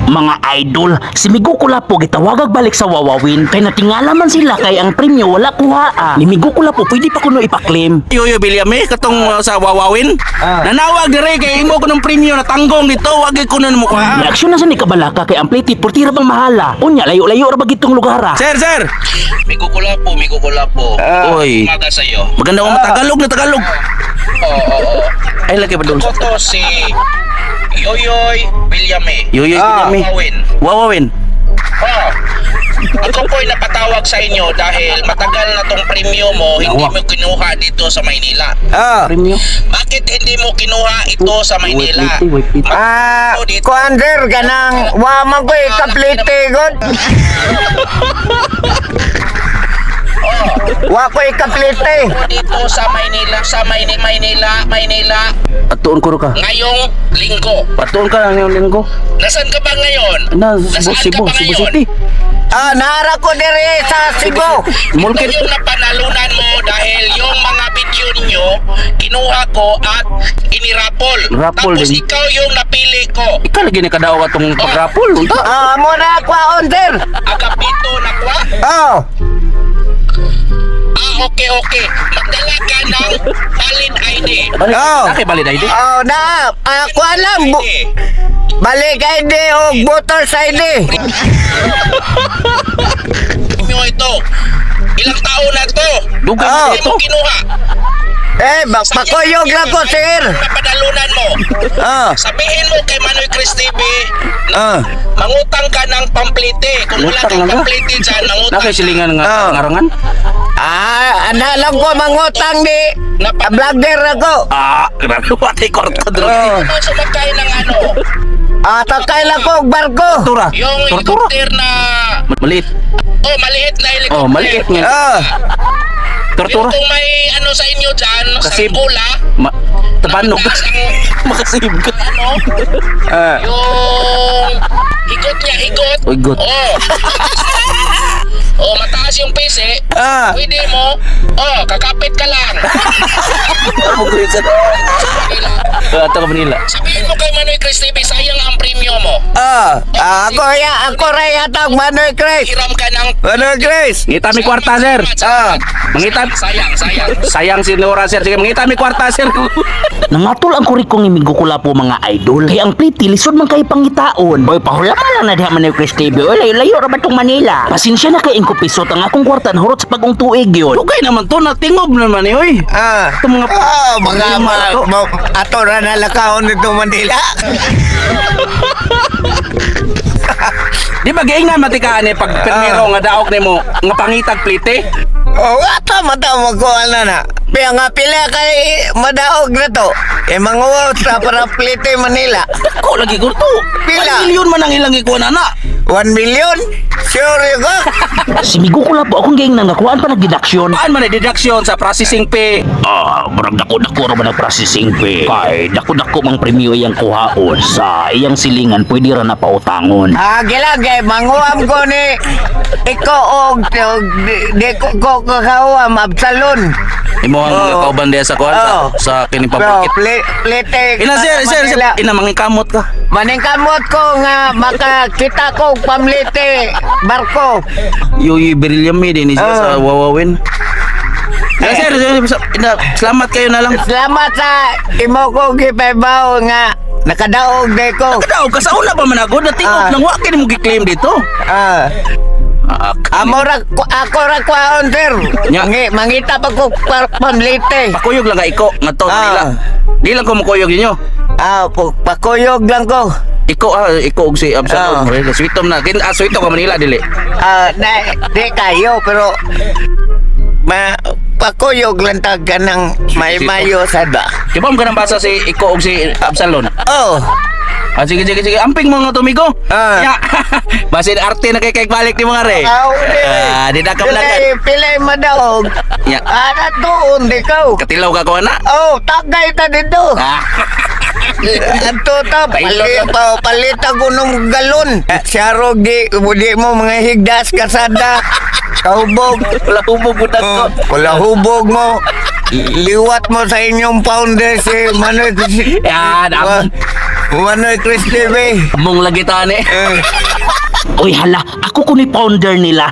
Mga idol, si Migo Kulapo gitawagag balik sa Wawawin kay natingala man sila kay ang premyo wala kuha. Ni Migo Kulapo pwede pa kuno ipa-claim. Yoyo William katong sa Wawawin. Nanawag dire kay imo ko ng premyo na tanggong dito, wag ko na mo ka. Reaksyon na sa ni Kabalaka kay ang plate portira bang mahala. Unya layo-layo ra ba gitong lugar ha? Sir. Migo Kulapo. Oy. Umaga sa iyo. Maganda ko Tagalog na Tagalog. Oo. Ay laki pa dun. Ako to si Yoyoy William Yoyo William. Wawawin. Oh. Ako po'y napatawag sa inyo dahil matagal na tong premyo mo hindi mo kinuha dito sa Maynila. Premyo. Bakit hindi mo kinuha ito sa Maynila? Kuander ganang wa man ko ikaplite god. Wa ko ikaplite. Dito sa Maynila Patuon ko ka. ngayong linggo. Patuon ka lang yung linggo. Nasaan ka ba ngayon? Nasaan ka Cebu ba ngayon? City. Nara ko dire sa Cebu. Ito yung napanalunan mo dahil yung mga video ninyo kinuha ko at inirapol. Rapol Tapos din. ikaw yung napili ko. Ikaw lagi na kadaw ka tong pagrapol. Unta. Mo na kuander. Agapito na kwa? Okay. Magdala ka ng valid ID. Bakit balid ID? Na ako alam balik ID o voters ID. Inyo ito. Ilang taon na to? Dugan na Hindi ito. mo kinuha. Pakuyog lang ko sir. Napanalunan mo. Sabihin mo kay Manoy Chris TV na mangutang ka ng pamplite. Kung wala Utang kang lang ka? pamplite dyan, mangutang Nakay silingan nga ngarangan. Analang ko mangutang di vlogger ako. Grabe watay korto dro. Ano sumakay ng ano? Takay lang ko og barko. Tura. Yung Tortura. helicopter na... Maliit. maliit na helicopter. Maliit nga. Tortura. Yung kung may ano sa inyo dyan, sa Kasib. Angola, Tabanog. mataas ang Makasib ka. ano, yung higot niya, higot. Uy, good. Mataas yung pese. Pwede mo, kakapit ka lang. Ito ka Manila. Sabihin mo kay Manoy Chris TV, sayang ang premium mo. Ako ray atag Manoy Chris. Hiram ka ng... Manoy Chris. Ngita mi kwarta sir. Mangita. Sayang. Sayang si Nora sir. Sige mangita mi kwarta sir. Nangatol ang kurikong ni Migo Kulapo mga idol. Kay ang plate lisod man kay pangitaon. Boy pahulaman lang na diha man ni Chris TV. Oy layo-layo ra ba tong Manila? Pasensya na kay ingko pisot ang akong kwarta hurot sa pagong tuig yun. Dugay naman to natingob naman ni oy. Ito mga ato ra na lakaon nito Manila. Di ba giing na matikaan ni pag permiro nga daog nimo nga pangitag plite? Ato mata mo ko na. Kaya nga pila kay madaog na to. Manguwot sa para plite Manila. Ko lagi ko to. Pila? 1 milyon man ang ilang ikuha na. 1 million? Sure you go? Si Migo Kulapo akong gaing nangakuan pa nagdeduction. Paan man deduction sa processing fee? Murag dako-dako ra ba ng processing fee? Kay dako-dako mang premyo iyang kuhaon sa iyang silingan pwede ra na pautangon. Gilagay, manguam ko ni iko og di ko kakawam absalon. Imo ang kauban diya sa kuan sa kining pabukit. Plete. Ina sir, ina mangikamot ka. Maningkamot ko nga makakita ko og pamlite barko. Yoy Brilliant mi din siya sa Wawawin. Sir, salamat kayo na lang. Salamat sa imo ko gipaybaw nga nakadaog de ko. Daog ka sa una pa man ako natingog nang wa kini mo gi-claim dito. Ako ra kwaon sir. Mangita pa ko pamlite. Pakuyog lang ka iko ngadto nila. Di lang ko makuyog ninyo. Pakuyog lang ko. Iko og si Absalom Morel. Sweetom na. Sweetom ka Manila dili. Di kayo pero pakuyog lang taga ng may-mayo sada. Kibam ka nang basa si iko og si Absalom. Sige. Amping mo nga tumigo. Basin arte na kay balik ni mga re. Di na kablagan. Pilay madaog. Doon di ka. Katilaw ka ko na. Tagay ta dito. Ato ta palita ko ng galon. Siyarog di mo mga higdas kasada. Sa hubog. Wala hubog budak ko. Kula hubog mo. Liwat mo sa inyong founder si Manoy Yan, Manoy Chris TV. among lagi tani. Uy hala, ako ko ni founder nila.